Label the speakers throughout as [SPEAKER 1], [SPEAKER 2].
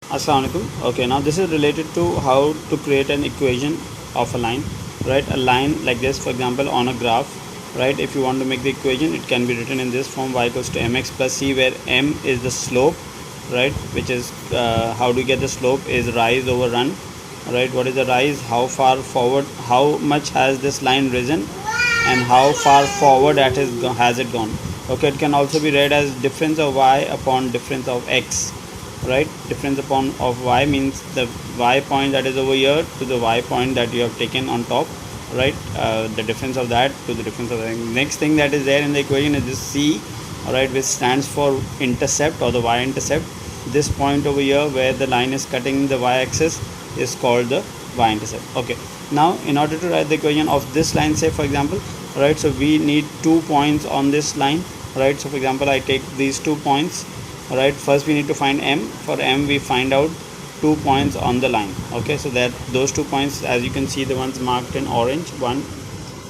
[SPEAKER 1] Assalamualaikum. Okay, now this is related to how to create an equation of a line, right? A line like this, for example, on a graph, right? If you want to make the equation, it can be written in this form: y equals to mx plus c, where m is the slope, right? Which is how do you get the slope is rise over run, right? What is the rise? How far forward? How much has this line risen, and how far forward has it gone? Okay, it can also be read as difference of y upon difference of x, right? Difference upon of y means the y point that is over here to the y point that you have taken on top, right? The difference of that to the difference of the next thing that is there in the equation is this c, all right, which stands for intercept or the y intercept. This point over here where the line is cutting the y-axis is called the y-intercept. Okay, now in order to write the equation of this line, say for example, right, so we need 2 points on this line, right? So for example, I take these 2 points. Alright, first we need to find m. For m we find out 2 points on the line. Okay, so that those 2 points, as you can see, the ones marked in orange, one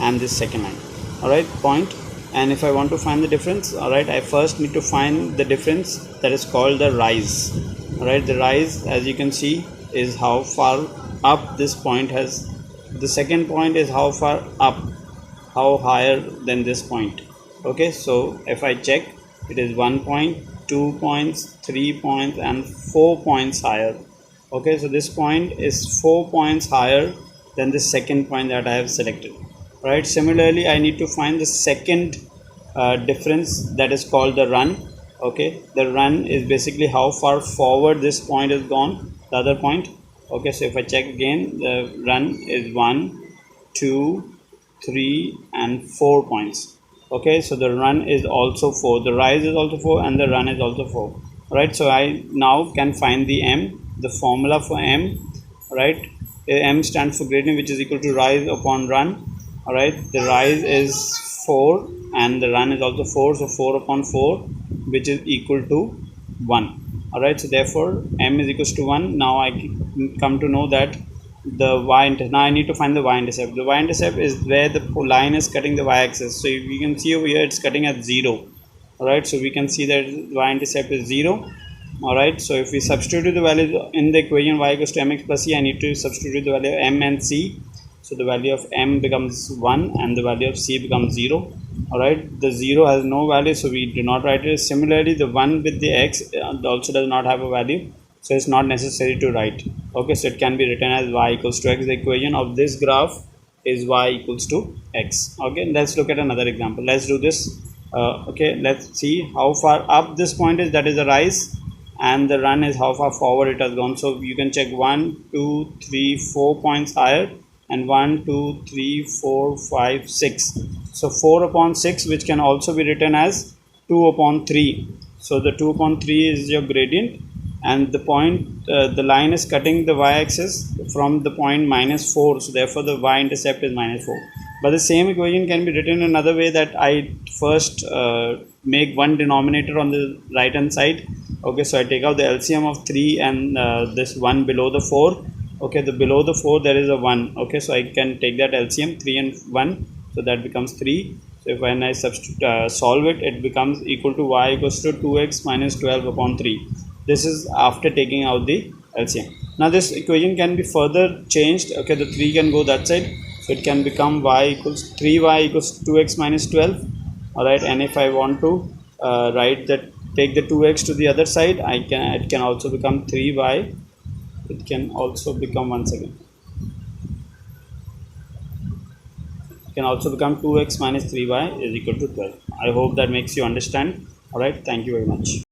[SPEAKER 1] and this second line. Alright, point. And if I want to find the difference, alright, I first need to find the difference that is called the rise. Alright, the rise, as you can see, is how far up this point has. The second point is how far up, how higher than this point. Okay, so if I check, it is 1 point, 2 points, 3 points and 4 points higher. Okay, so this point is 4 points higher than the second point that I have selected, right? Similarly, I need to find the second difference that is called the run. Okay, the run is basically how far forward this point is gone, the other point. Okay, so if I check again, the run is 1, 2, 3 and 4 points. Okay, so the run is also 4, the rise is also 4 and the run is also 4, right? So I now can find the m. The formula for m, right, m stands for gradient, which is equal to rise upon run. All right, the rise is 4 and the run is also 4, so 4 upon 4, which is equal to 1. All right, so therefore m is equals to 1. Now I come to know that the now I need to find the y-intercept. The y-intercept is where the line is cutting the y-axis. So if you can see over here, it's cutting at 0. Alright, so we can see that y-intercept is 0. Alright, so if we substitute the values in the equation y equals to mx plus c, I need to substitute the value of m and c. So the value of m becomes 1 and the value of c becomes 0. Alright, the 0 has no value, so we do not write it. Similarly, the 1 with the x also does not have a value, so it's not necessary to write. Okay, so it can be written as y equals to x. The equation of this graph is y equals to x. Okay, let's look at another example. Let's do this. Okay, let's see how far up this point is, that is the rise, and the run is how far forward it has gone. So you can check 1, 2, 3, 4 points higher, and 1, 2, 3, 4, 5, 6. So 4 upon 6, which can also be written as 2 upon 3. So the 2 upon 3 is your gradient, and the point the line is cutting the y-axis from the point -4, so therefore the y-intercept is -4. But the same equation can be written another way, that I first make one denominator on the right hand side. Okay, so I take out the LCM of 3 and this 1 below the 4. Okay, the below the 4 there is a 1. Okay, so I can take that LCM 3 and 1, so that becomes 3. So if when I substitute solve it, it becomes equal to y equals to 2x minus 12 upon 3. This is after taking out the LCM. Now this equation can be further changed. Okay, the 3 can go that side, so it can become y equals 3y equals 2x minus 12. All right, and if I want to write that, take the 2x to the other side, it can also become 3y. It can also become, once again, it can also become 2x minus 3y is equal to 12. I hope that makes you understand. All right, thank you very much.